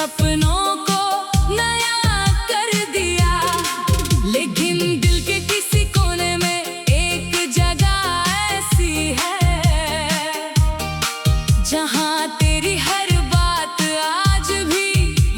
सपनों को नया कर दिया, लेकिन दिल के किसी कोने में एक जगह ऐसी है जहां तेरी हर बात आज भी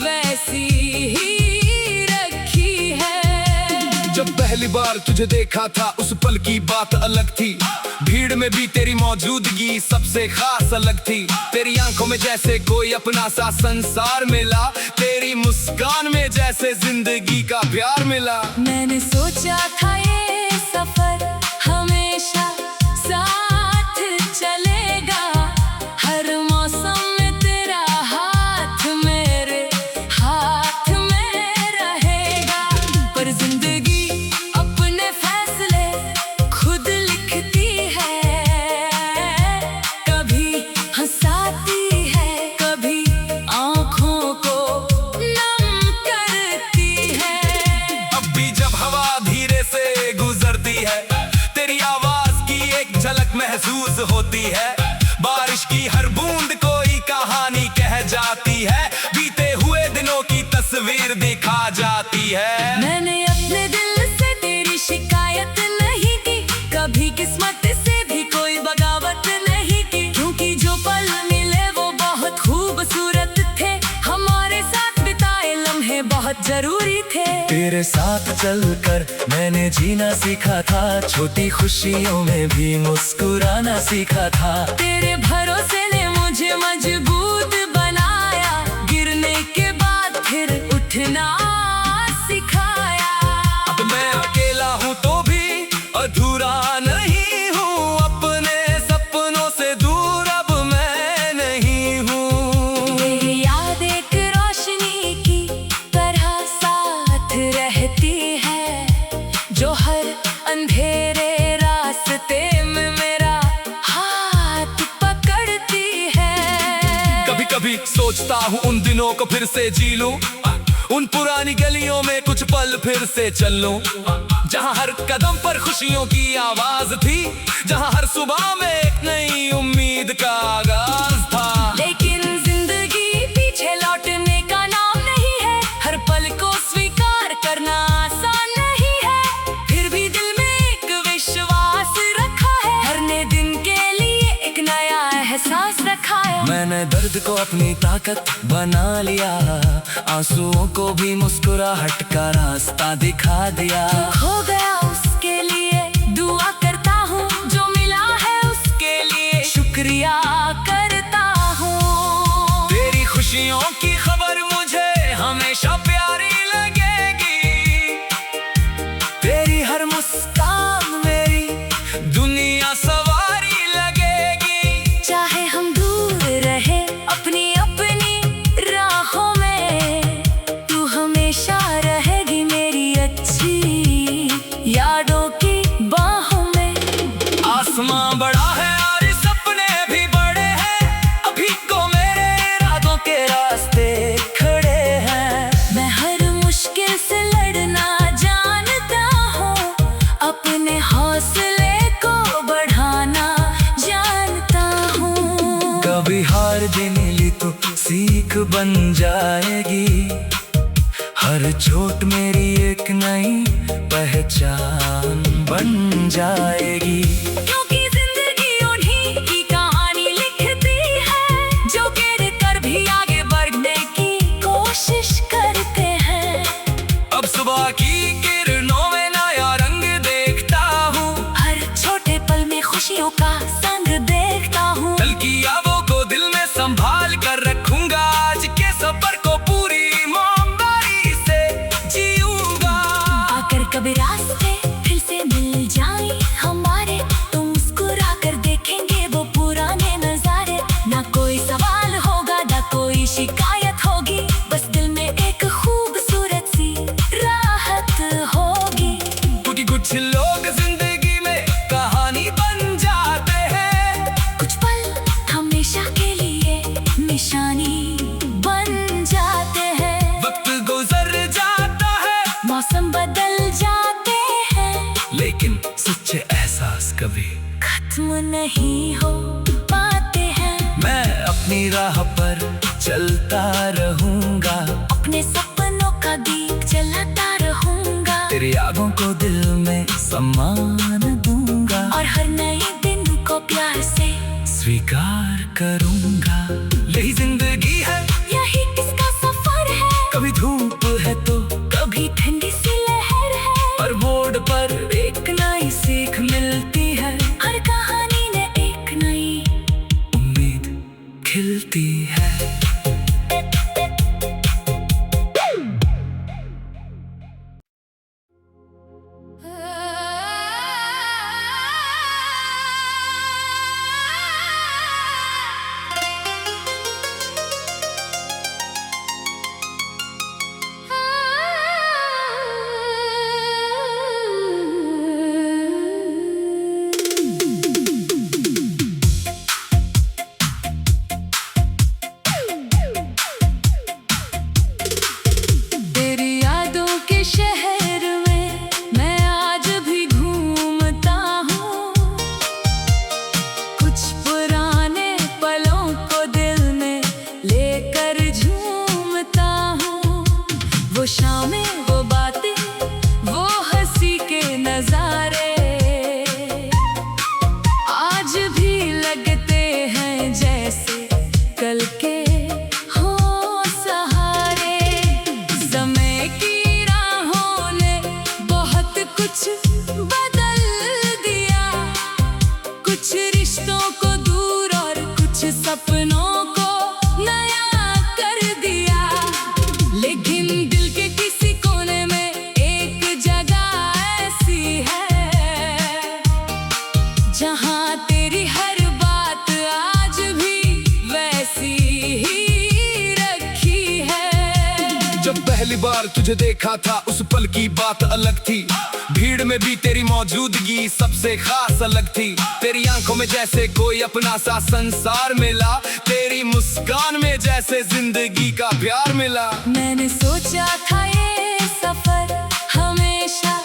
वैसी ही रखी है। जब पहली बार तुझे देखा था उस पल की बात अलग थी, भीड़ में भी तेरी मौजूदगी सबसे खास अलग थी। तेरी आंखों में जैसे कोई अपना सा संसार मिला, तेरी मुस्कान में जैसे जिंदगी का प्यार मिला। मैंने सोचा था ये सफर हमेशा साथ चलेगा, हर मौसम में तेरा हाथ मेरे हाथ में रहेगा। पर जिंदगी अपने फैसले खुद लिखती है, कभी हंसाती है, कभी आँखों को नम करती है। अब भी जब हवा धीरे से गुजरती है, तेरी आवाज की एक झलक महसूस होती है। बारिश की हर बूंद कोई कहानी कह जाती है, बीते हुए दिनों की तस्वीर दिखा जाती है। मैंने अपने दिल से तेरी शिकायत नहीं की, कभी किस्मत से भी कोई बगावत नहीं की, क्योंकि जो पल मिले वो बहुत खूबसूरत थे, हमारे साथ बिताए लम्हे बहुत जरूरी थे। तेरे साथ चलकर मैंने जीना सीखा था, छोटी खुशियों में भी मुस्कुराना सीखा था। तेरे भरोसे ने मुझे मजबूत बनाया, गिरने के बाद फिर उठना सिखाया। अब मैं अकेला हूँ तो भी अधूरा नहीं हूँ, अपने सपनों से दूर अब मैं नहीं हूँ। तेरी याद एक रोशनी की तरह साथ रहती है, जो हर अंधेरे रास्ते में मेरा हाथ पकड़ती है। कभी कभी सोचता हूँ उन दिनों को फिर से जी लूं, उन पुरानी गलियों में कुछ पल फिर से चल लूं, जहाँ हर कदम पर खुशियों की आवाज थी, जहाँ हर सुबह में एक नई उम्मीद का आगाज था। लेकिन जिंदगी पीछे लौटने का नाम नहीं है, हर पल को स्वीकार करना आसान नहीं है, फिर भी दिल में एक विश्वास रखा है, हर नए दिन के लिए एक नया एहसास रखा है। मैंने दर्द को अपनी ताकत बना लिया, आंसुओं को भी मुस्कुराहट का रास्ता दिखा दिया। खो गया उसके लिए दुआ करता हूँ, जो मिला है उसके लिए शुक्रिया करता हूँ। तेरी खुशियों की खबर मुझे हमेशा प्यारी लगेगी, तेरी हर मुस्कान मेरी दुनिया सवारी लगेगी। चाहे हम दूर रहे अपनी अपनी राहों में, तू हमेशा रहेगी मेरी अच्छी यादों की बाहों में। आसमां बड़ा है और सपने भी बड़े हैं, अभी को मेरे इरादों के रास्ते खड़े हैं। मैं हर मुश्किल से लड़ना जानता हूँ, अपने हौसले को बढ़ाना जानता हूँ। कभी हार भी मिली तो सीख बन जाएगी, हर चोट मेरी एक नई पहचान बन जाएगी। क्योंकि जिंदगी उन्हीं की कहानी लिखती है, जो गिर कर भी आगे बढ़ने की कोशिश करते हैं। अब सुबह की किरणों में नया रंग देखता हूँ, हर छोटे पल में खुशियों का संग देखता हूँ। कल की यादों को दिल में संभाल कर रखूंगा, आज के सफर को पूरी ईमानदारी से जीऊंगा। आकर कभी रास्ते फिर से मिल जाए हमारे, तो मुस्कुरा कर देखेंगे वो पुराने नजारे। ना कोई सवाल होगा ना कोई शिकायत होगी, बस दिल में एक खूबसूरत सी राहत होगी। क्योंकि कुछ लोग जिंदगी में कहानी बन जाते हैं, कुछ पल हमेशा के लिए निशानी बन जाते हैं। वक्त गुजर जाता है, मौसम बदल जाते हैं, लेकिन सच्चे एहसास कभी खत्म नहीं हो पाते हैं। मैं मैं अपनी राह पर चलता रहूंगा, अपने सपनों का दीप जलाता रहूंगा, तेरी यादों को दिल में सम्मान दूंगा, और हर नए दिन को प्यार से स्वीकार करूंगा। यही जिंदगी है, यही किसका सफर है, कभी धूप है तो कभी ठंडी सी लहर है, पर बोर्ड पर एक नई सीख मिलती है, हर कहानी में एक नई उम्मीद खिलती है। वो शामें, वो बातें, वो हंसी के नजारे आज भी लगते हैं जैसे कल के हो सहारे। समय की राहों ने बहुत कुछ बदल दिया, कुछ रिश्तों को दूर और कुछ सपनों को नया कर दिया, लेकिन दिल के किसी कोने में एक जगह ऐसी है जहां तेरी हर बात आज भी वैसी ही रखी है। जब पहली बार तुझे देखा था उस पल की बात अलग थी, भीड़ में भी तेरी मौजूदगी सबसे खास अलग थी। तेरी आंखों में जैसे कोई अपना सा संसार मिला, तेरी मुस्कान में जैसे जिंदगी का प्यार मिला। मैंने सोचा था ये सफर हमेशा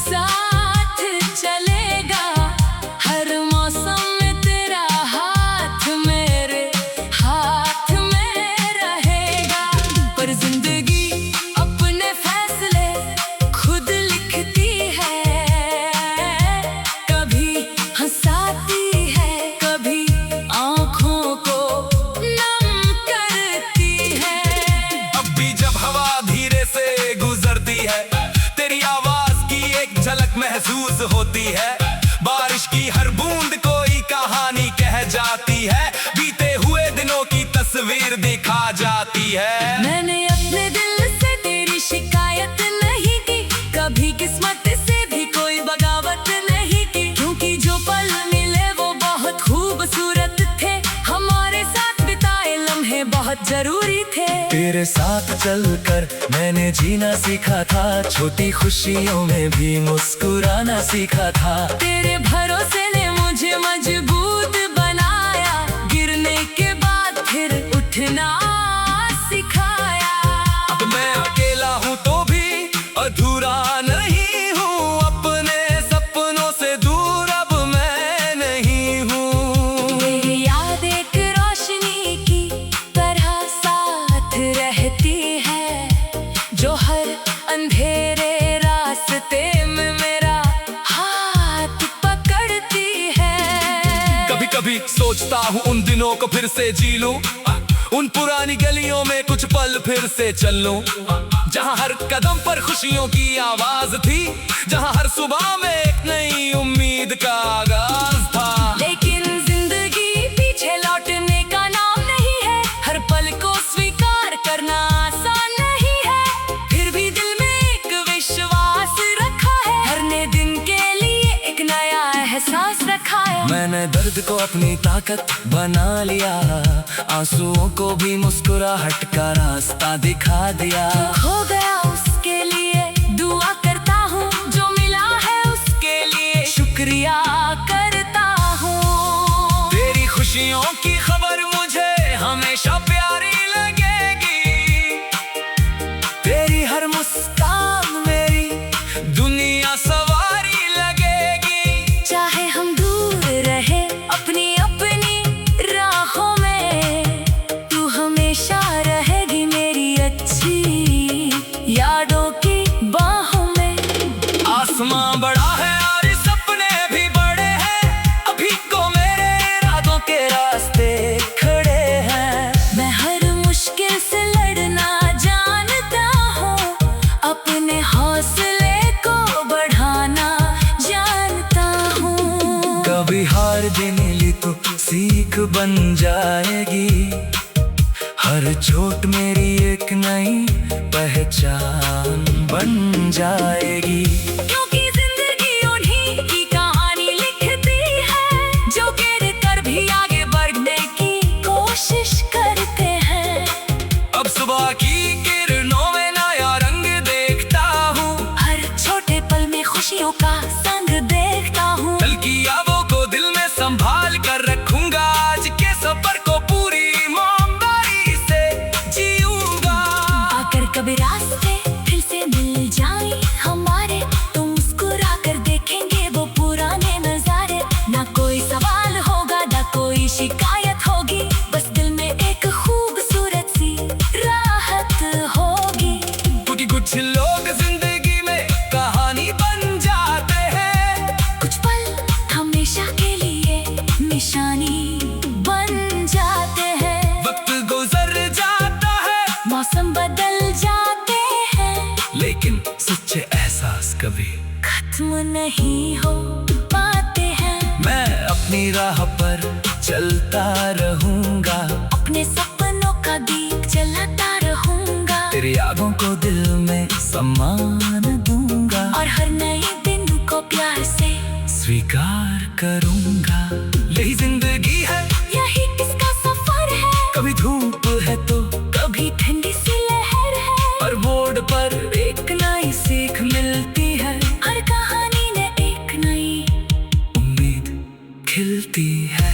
साथ चलेगा, हर मौसम में तेरा हाथ मेरे हाथ में रहेगा, पर जिंदगी अपने फैसले खुद लिखती है, कभी हंसाती है, कभी आँखों को नम करती है। अब भी जब हवा धीरे से गुजरती है, तेरी आवाज की एक झलक महसूस होती है, बारिश की हर बूंद कोई कहानी कह जाती है, बीते हुए दिनों की तस्वीर दिखा जाती है। मैंने अपने दिल से तेरी शिकायत नहीं की, कभी किस्मत से भी कोई बगावत नहीं की, क्योंकि जो पल मिले वो बहुत खूबसूरत थे, हमारे साथ बिताए लम्हे बहुत जरूरी थे। तेरे साथ चलकर मैंने जीना सीखा था, छोटी खुशियों में भी मुस्कुराना सीखा था। तेरे भरोसे ने मुझे मजबूत बनाया, गिरने के बाद फिर उठना सिखाया। अब मैं अकेला हूँ तो भी अधूरा नहीं हूँ, अपने सपनों से दूर अब मैं नहीं हूँ। मेरी याद एक रोशनी की तरह साथ रहती है, जो हर अंधेरे रास्ते में मेरा हाथ पकड़ती है। कभी कभी सोचता हूँ उन दिनों को फिर से जी लूं, उन पुरानी गलियों में कुछ पल फिर से चल लूं, जहाँ हर कदम पर खुशियों की आवाज थी, जहाँ हर सुबह में एक नई उम्मीद का आगाज था। लेकिन जिंदगी पीछे लौटने का नाम नहीं है, हर पल को स्वीकार करना आसान नहीं है, फिर भी दिल में एक विश्वास रखा है, हर नए दिन के लिए एक नया एहसास रखा है। मैंने दर्द को अपनी ताकत बना लिया, आंसुओं को भी मुस्कुराहट का रास्ता दिखा दिया। खो गया उसके लिए दुआ करता हूँ, जो मिला है उसके लिए शुक्रिया करता हूँ। तेरी खुशियों की खबर मुझे हमेशा प्यारी लगेगी, तेरी हर मुस्कान मेरी दुनिया सवारी लगेगी। चाहे हम दूर रहे अपनी अपनी राहों में, कभी हार देने ली तो सीख बन जाएगी। हर चोट मेरी एक नई पहचान बन जाएगी। क्योंकि जिंदगी उन्हीं की कहानी लिखती है जो गिर कर भी आगे बढ़ने की कोशिश करते हैं। अब सुबह की किरणों में नया रंग देखता हूँ, हर छोटे पल में खुशियों का संग देखता हूँ। कल की यादों को दिल में संभाल कर रखूंगा, आज के सफर को पूरी ईमानदारी से जीऊंगा। अगर कभी रास्ते फिर से मिल जाएं हमारे, तो मुस्कुरा कर देखेंगे वो पुराने नजारे। ना कोई सवाल होगा ना कोई शिकायत होगी, बस दिल में एक खूबसूरत सी राहत होगी। क्योंकि कुछ लोग जिंदगी में कहानी बन जाते हैं, कुछ पल हमेशा के लिए निशानी बन जाते हैं। वक्त गुजर जाता है मौसम बदल जाते हैं, लेकिन सच्चे एहसास कभी खत्म नहीं हो पाते हैं। मैं अपनी राह पर चलता रहूंगा, अपने सपनों का दीप जलाता रहूंगा, तेरी यादों को दिल में सम्मान दूंगा और हर नए दिन को प्यार से स्वीकार करूंगा। यही जिंदगी है, यही इसका सफर है। कभी धूप है तो कभी ठंडी सी लहर है, हर बोर्ड पर एक नई सीख मिलती है। हर कहानी में एक नई उम्मीद खिलती है।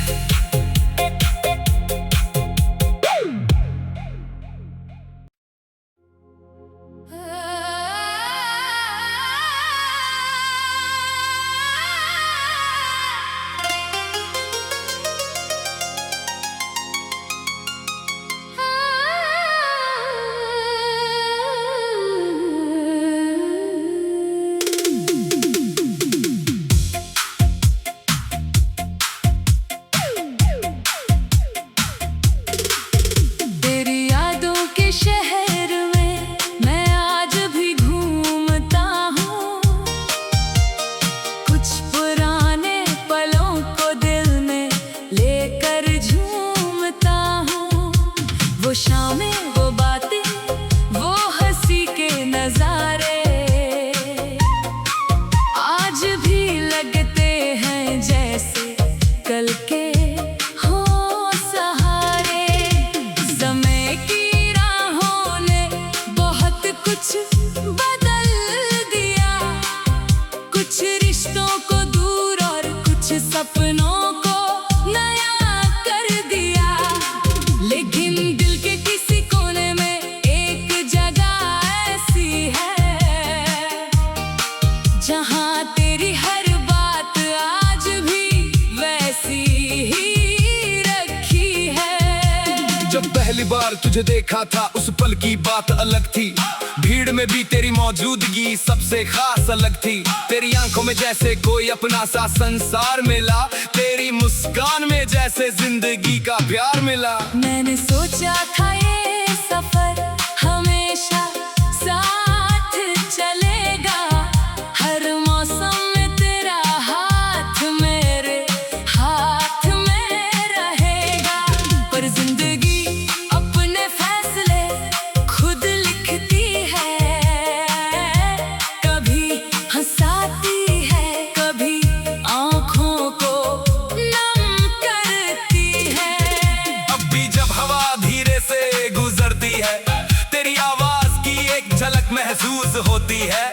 तेरी यादों के शहर में मैं आज भी घूमता हूँ, कुछ पुराने पलों को दिल में लेकर झूमता हूँ। वो शामें, वो बातें, वो हंसी के नजारे आज भी लगते हैं जैसे कल के हो सहारे। समय की राहों ने बहुत कुछ बदल दिया, कुछ रिश्तों को दूर और कुछ सपनों को नया कर दिया। लेकिन दिल के किसी कोने में एक जगह ऐसी है, जहाँ तेरी हर बात आज भी वैसी ही रखी है। जब पहली बार तुझे देखा था उस पल की बात अलग थी, भीड़ में भी तेरी मौजूदगी सबसे खास अलग थी। तेरी आंखों में जैसे कोई अपना सा संसार मिला, तेरी मुस्कान में जैसे जिंदगी का प्यार मिला। मैंने सोचा था ये सफर हमेशा साथ चलेगा, हर मौसम में तेरा हाथ मेरे हाथ में रहेगा। पर जिंदगी अपने फैसले खुद लिखती है, कभी हंसाती है, कभी आँखों को नम करती है। अब भी जब हवा धीरे से गुजरती है, तेरी आवाज की एक झलक महसूस होती है।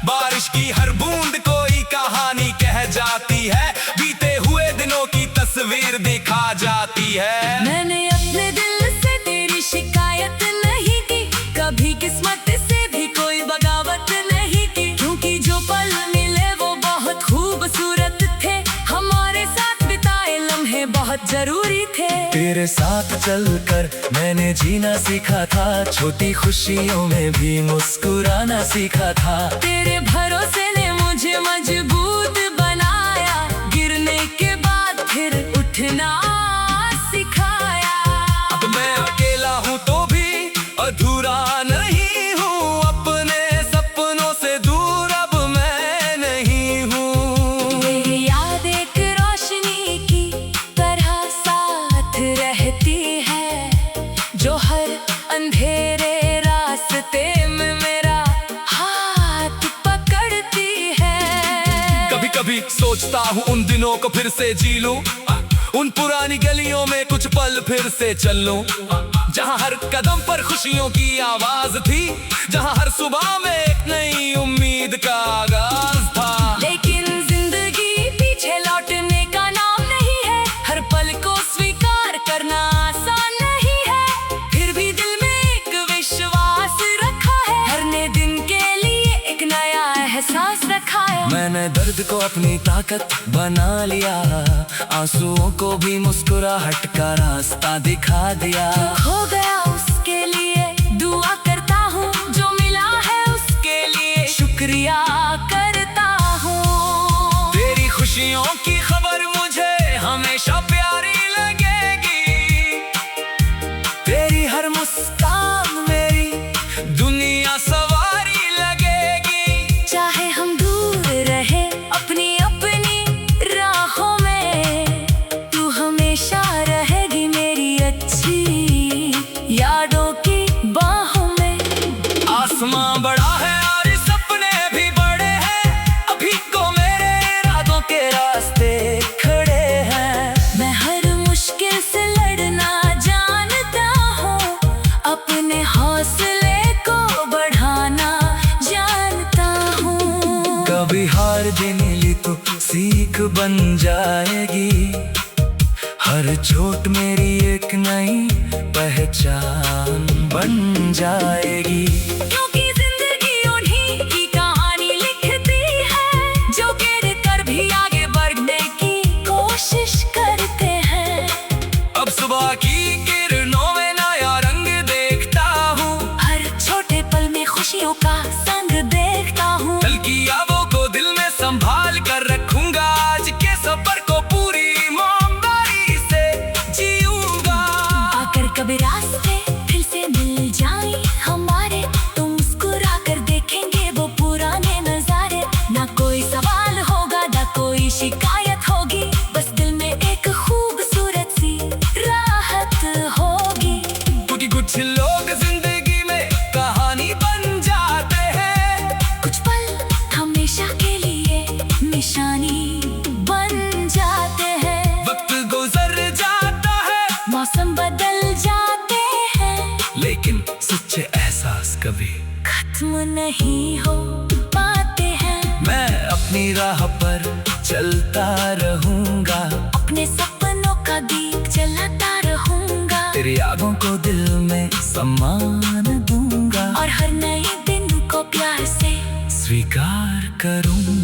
बारिश की हर बूंद कोई कहानी कह जाती है, बीते हुए दिनों की तस्वीर दिखा जाती है। मैंने अपने दिल से तेरी शिकायत नहीं की, कभी किस्मत से भी कोई बगावत नहीं की, क्योंकि जो पल मिले वो बहुत खूबसूरत थे। हमारे साथ बिताए लम्हे बहुत जरूरी थे। तेरे साथ चलकर मैंने जीना सीखा था, छोटी खुशियों में भी मुस्कुराना सीखा था। तेरे भरोसे ने मुझे मजबूत बनाया, गिरने के बाद फिर उठना सिखाया। अब मैं अकेला हूँ तो भी अधूरा नहीं हूँ, अपने सपनों से दूर अब मैं नहीं हूँ। मेरी याद एक रोशनी सोचता हूँ उन दिनों को फिर से जी लूं, उन पुरानी गलियों में कुछ पल फिर से चल लूं, जहाँ हर कदम पर खुशियों की आवाज थी, जहाँ हर सुबह में एक नई उम्मीद का आगाज था। लेकिन जिंदगी पीछे लौटने का नाम नहीं है, हर पल को स्वीकार करना आसान नहीं है, फिर भी दिल में एक विश्वास रखा है, हर नए दिन के लिए एक नया एहसास रखा है। मैंने दर्द को अपनी ताकत बना लिया, आंसुओं को भी मुस्कुराहट का रास्ता दिखा दिया। खो गया उसके लिए दुआ करता हूँ, जो मिला है उसके लिए शुक्रिया करता हूँ। तेरी खुशियों की खबर मुझे हमेशा प्यारी लगेगी, तेरी हर मुस्कान मेरी दुनिया सवारी लगेगी। चाहे हम दूर रहे अपनी अपनी राहों में, तू हमेशा रहेगी मेरी अच्छी यादों की बाहों में। आसमां बड़ा है और सपने भी बड़े हैं, अभी को मेरे इरादों के रास्ते खड़े हैं। मैं हर मुश्किल से लड़ना जानता हूँ, अपने हौसले को बढ़ाना जानता हूँ। कभी हार देने ली तो सीख बन जाएगी, हर चोट मेरी एक नई पहचान बन जाएगी। क्योंकि जिंदगी उन्हीं की कहानी लिखती है, जो गिर कर भी आगे बढ़ने की कोशिश करते हैं। अब सुबह की किरणों में नया रंग देखता हूँ, हर छोटे पल में खुशियों का संग देखता हूँ। कल की यादों को दिल में संभाल कर रखूंगा, आज के सफर को पूरी ईमानदारी से जीऊंगा। अगर कभी रास्ते फिर से मिल जाएं हमारे, तो मुस्कुरा कर देखेंगे वो पुराने नजारे। ना कोई सवाल होगा ना कोई शिकायत होगी, बस दिल में एक खूबसूरत सी राहत होगी। क्योंकि कुछ लोग जिंदगी में कहानी बन जाते हैं, कुछ पल हमेशा के लिए निशानी बन जाते हैं। वक्त गुजर जाता है मौसम बदल जाते हैं, लेकिन सच्चे एहसास कभी खत्म नहीं हो पाते हैं। मैं अपनी राह पर चलता रहूंगा, अपने सपनों का दीप जलाता रहूंगा, तेरी यादों को दिल में सम्मान दूंगा, और हर नए दिन को प्यार से स्वीकार करूंगा।